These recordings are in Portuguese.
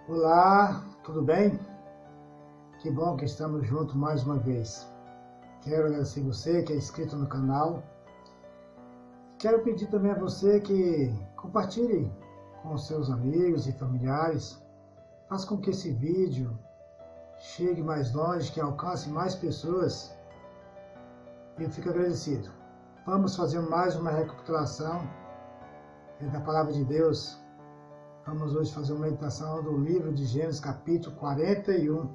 Olá, tudo bem? Que bom que estamos juntos mais uma vez. Quero agradecer você que é inscrito no canal. Quero pedir também a você que compartilhe com seus amigos e familiares. Faça com que esse vídeo chegue mais longe, que alcance mais pessoas. E eu fico agradecido. Vamos fazer mais uma recapitulação da Palavra de Deus. Vamos hoje fazer uma meditação do livro de Gênesis, capítulo 41,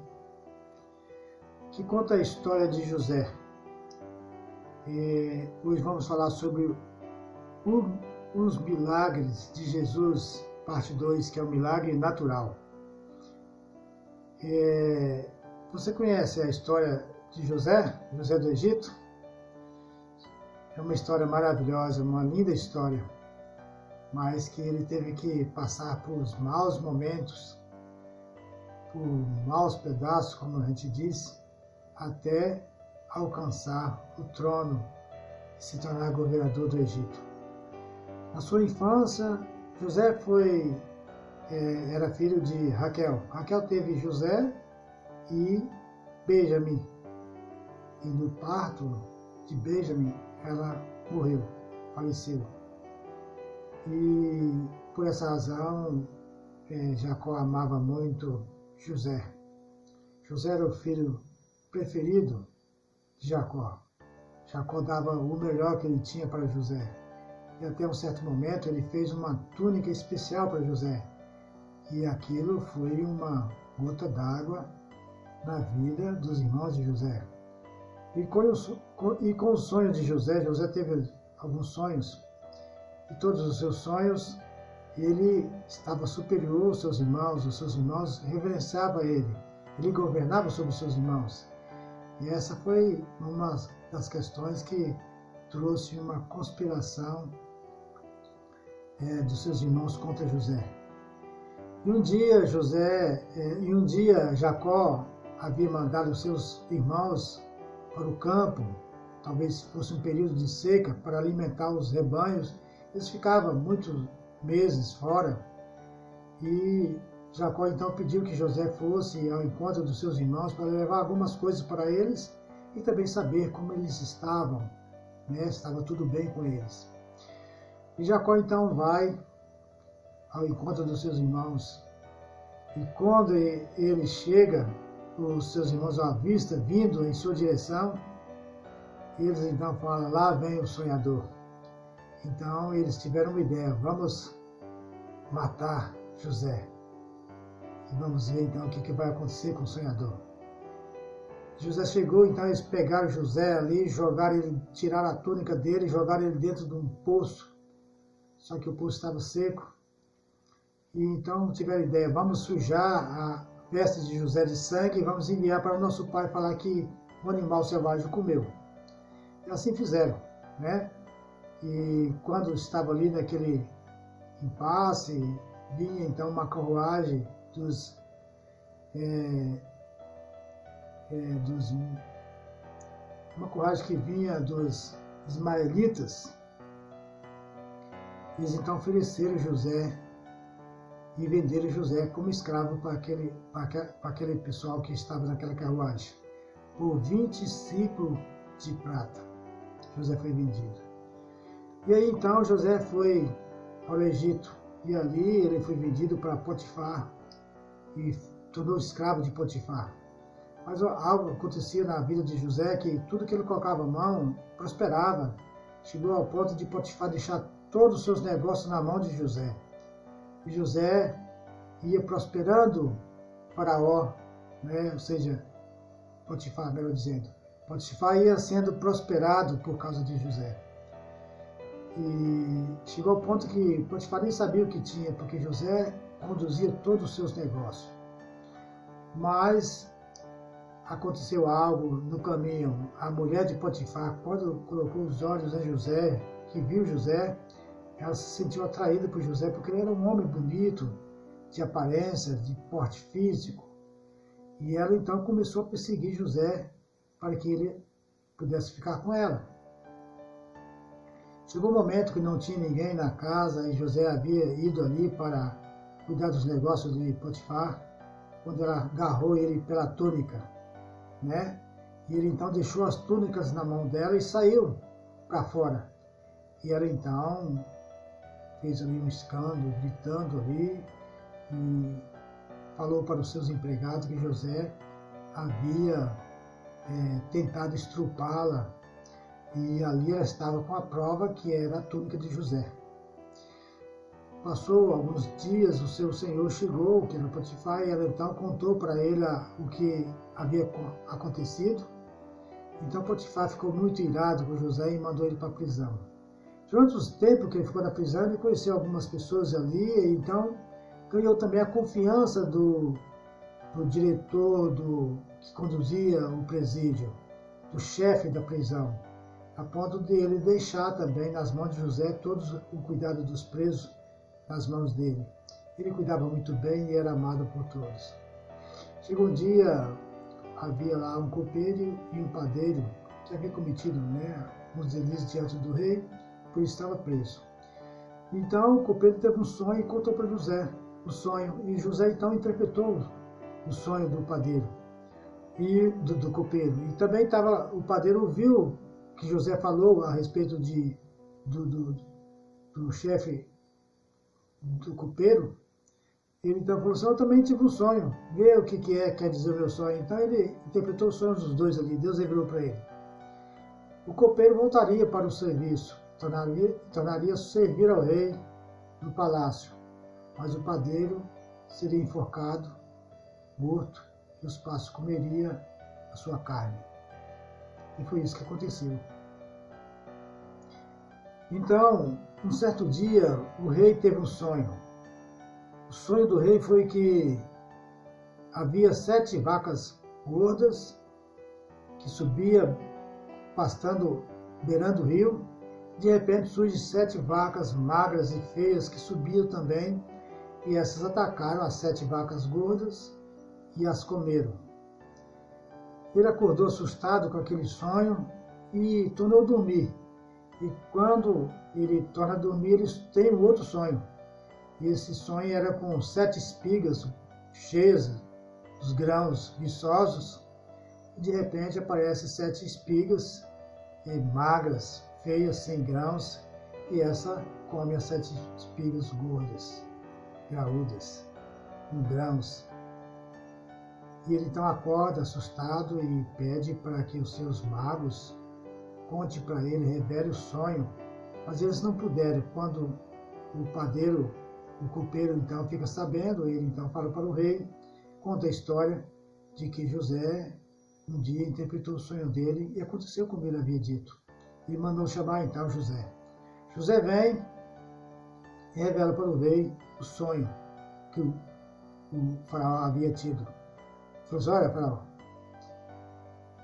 que conta a história de José. E hoje vamos falar sobre os milagres de Jesus, parte 2, que é o milagre natural. Você conhece a história de José do Egito? É uma história maravilhosa, uma linda história, mas que ele teve que passar por maus momentos, por maus pedaços, como a gente diz, até alcançar o trono e se tornar governador do Egito. Na sua infância, José era filho de Raquel. Raquel teve José e Benjamim. E no parto de Benjamim, ela morreu, faleceu. E por essa razão, Jacó amava muito José. José era o filho preferido de Jacó. Jacó dava o melhor que ele tinha para José. E até um certo momento ele fez uma túnica especial para José. E aquilo foi uma gota d'água na vida dos irmãos de José. E com os sonhos de José, José teve alguns sonhos. E todos os seus sonhos, ele estava superior aos seus irmãos, os seus irmãos reverenciavam ele. Ele governava sobre os seus irmãos. E essa foi uma das questões que trouxe uma conspiração dos seus irmãos contra José. E um dia Jacó havia mandado os seus irmãos para o campo, talvez fosse um período de seca, para alimentar os rebanhos. Eles ficavam muitos meses fora. E Jacó então pediu que José fosse ao encontro dos seus irmãos para levar algumas coisas para eles e também saber como eles estavam, se estava tudo bem com eles. E Jacó então vai ao encontro dos seus irmãos. E quando ele chega, os seus irmãos à vista, vindo em sua direção, eles então falam: lá vem o sonhador. Então eles tiveram uma ideia: vamos matar José. E vamos ver então o que vai acontecer com o sonhador. José chegou, então eles pegaram José ali, jogaram ele, tiraram a túnica dele e jogaram ele dentro de um poço. Só que o poço estava seco. E então tiveram ideia: vamos sujar a veste de José de sangue e vamos enviar para o nosso pai falar que o animal selvagem comeu. E assim fizeram, E quando estava ali naquele impasse, vinha então uma carruagem uma carruagem que vinha dos ismaelitas. Eles então ofereceram José e venderam José como escravo para aquele pessoal que estava naquela carruagem. Por 20 ciclos de prata, José foi vendido. E aí então José foi ao Egito, e ali ele foi vendido para Potifar e tornou escravo de Potifar. Mas algo acontecia na vida de José, que tudo que ele colocava a mão prosperava. Chegou ao ponto de Potifar deixar todos os seus negócios na mão de José. E José ia prosperando Faraó, ou seja, Potifar, melhor dizendo. Potifar ia sendo prosperado por causa de José. E chegou ao ponto que Potifar nem sabia o que tinha, porque José conduzia todos os seus negócios. Mas aconteceu algo no caminho. A mulher de Potifar, quando colocou os olhos em José, que viu José, ela se sentiu atraída por José, porque ele era um homem bonito, de aparência, de porte físico. E ela então começou a perseguir José para que ele pudesse ficar com ela. Chegou um momento que não tinha ninguém na casa e José havia ido ali para cuidar dos negócios de Potifar, quando ela agarrou ele pela túnica, né? E ele então deixou as túnicas na mão dela e saiu para fora. E ela então fez ali um escândalo, gritando ali, e falou para os seus empregados que José havia tentado estrupá-la, e ali ela estava com a prova que era a túnica de José. Passou alguns dias, o seu senhor chegou, que era Potifar, e ela então contou para ele o que havia acontecido. Então Potifar ficou muito irado com José e mandou ele para a prisão. Durante os tempos que ele ficou na prisão, ele conheceu algumas pessoas ali, e então ganhou também a confiança do diretor que conduzia o presídio, do chefe da prisão, a ponto de ele deixar também nas mãos de José todo o cuidado dos presos nas mãos dele. Ele cuidava muito bem e era amado por todos. Chegou um dia, havia lá um copeiro e um padeiro que havia cometido uns delitos diante do rei, por isso estava preso. Então o copeiro teve um sonho e contou para José o sonho, e José então interpretou o sonho do padeiro e do copeiro. E também o padeiro ouviu que José falou a respeito do chefe do copeiro. Ele então falou assim: eu também tive um sonho, vê o que quer dizer o meu sonho. Então ele interpretou os sonhos dos dois ali, Deus revelou para ele. O copeiro voltaria para o serviço, tornaria servir ao rei no palácio, mas o padeiro seria enforcado, morto, e os passos comeria a sua carne. E foi isso que aconteceu. Então, um certo dia, o rei teve um sonho. O sonho do rei foi que havia 7 vacas gordas que subia pastando, beirando o rio. De repente surgem 7 vacas magras e feias que subiam também, e essas atacaram as 7 vacas gordas e as comeram. Ele acordou assustado com aquele sonho e tornou a dormir. E quando ele torna a dormir, ele tem um outro sonho. E esse sonho era com 7 espigas cheias dos grãos viçosos. E de repente aparecem 7 espigas magras, feias, sem grãos. E essa come as 7 espigas gordas, graúdas, com grãos. E ele então acorda assustado e pede para que os seus magos conte para ele, revele o sonho, mas eles não puderam. Quando o padeiro, o copeiro então fica sabendo, ele então fala para o rei, conta a história de que José um dia interpretou o sonho dele e aconteceu como ele havia dito. E mandou chamar então José. José vem e revela para o rei o sonho que o faraó havia tido. Falou assim: olha, faraó,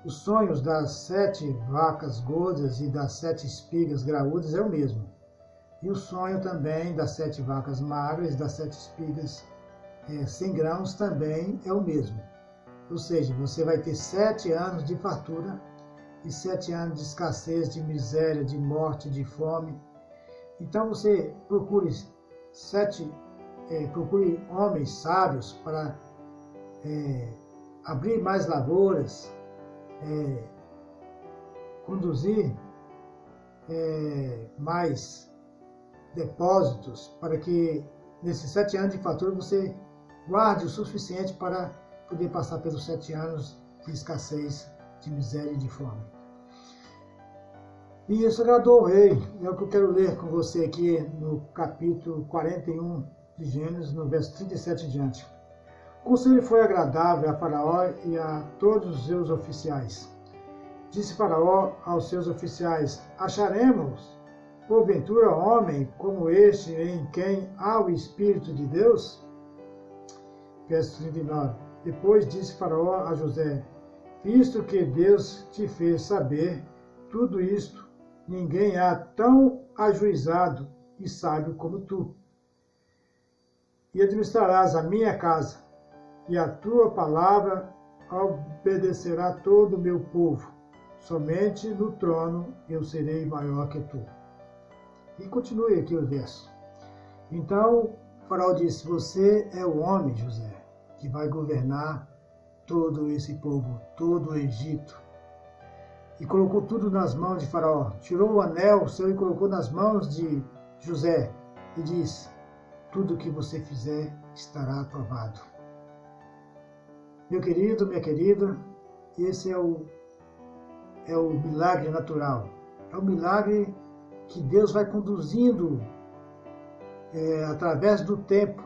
os sonhos das 7 vacas gordas e das 7 espigas graúdas é o mesmo. E o sonho também das 7 vacas magras e das 7 espigas sem grãos também é o mesmo. Ou seja, você vai ter 7 anos de fartura e 7 anos de escassez, de miséria, de morte, de fome. Então você procure homens sábios para abrir mais lavouras, conduzir mais depósitos, para que nesses 7 anos de fartura você guarde o suficiente para poder passar pelos 7 anos de escassez, de miséria e de fome. E isso agradou o rei. É o que eu quero ler com você aqui no capítulo 41 de Gênesis, no verso 37 em diante. O conselho foi agradável a Faraó e a todos os seus oficiais. Disse Faraó aos seus oficiais: acharemos, porventura, homem como este em quem há o Espírito de Deus? Verso 39. Depois disse Faraó a José: visto que Deus te fez saber tudo isto, ninguém há tão ajuizado e sábio como tu. E administrarás a minha casa, e a tua palavra obedecerá todo o meu povo. Somente no trono eu serei maior que tu. E continue aqui o verso. Então Faraó disse: você é o homem, José, que vai governar todo esse povo, todo o Egito. E colocou tudo nas mãos de Faraó. Tirou o anel seu e colocou nas mãos de José e disse: tudo que você fizer estará aprovado. Meu querido, minha querida, esse é o milagre natural. É o milagre que Deus vai conduzindo através do tempo.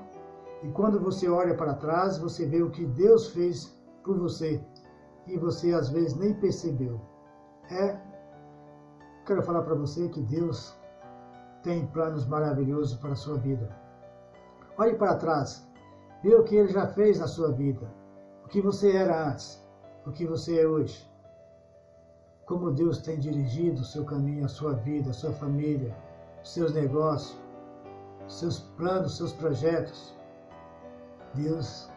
E quando você olha para trás, você vê o que Deus fez por você e você às vezes nem percebeu. Quero falar para você que Deus tem planos maravilhosos para a sua vida. Olhe para trás, vê o que Ele já fez na sua vida, o que você era antes, o que você é hoje. Como Deus tem dirigido o seu caminho, a sua vida, a sua família, os seus negócios, os seus planos, os seus projetos. Deus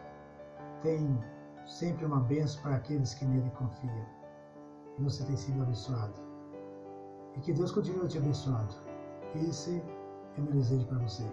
tem sempre uma bênção para aqueles que nele confiam. E você tem sido abençoado. E que Deus continue te abençoando. Esse é o meu desejo para você.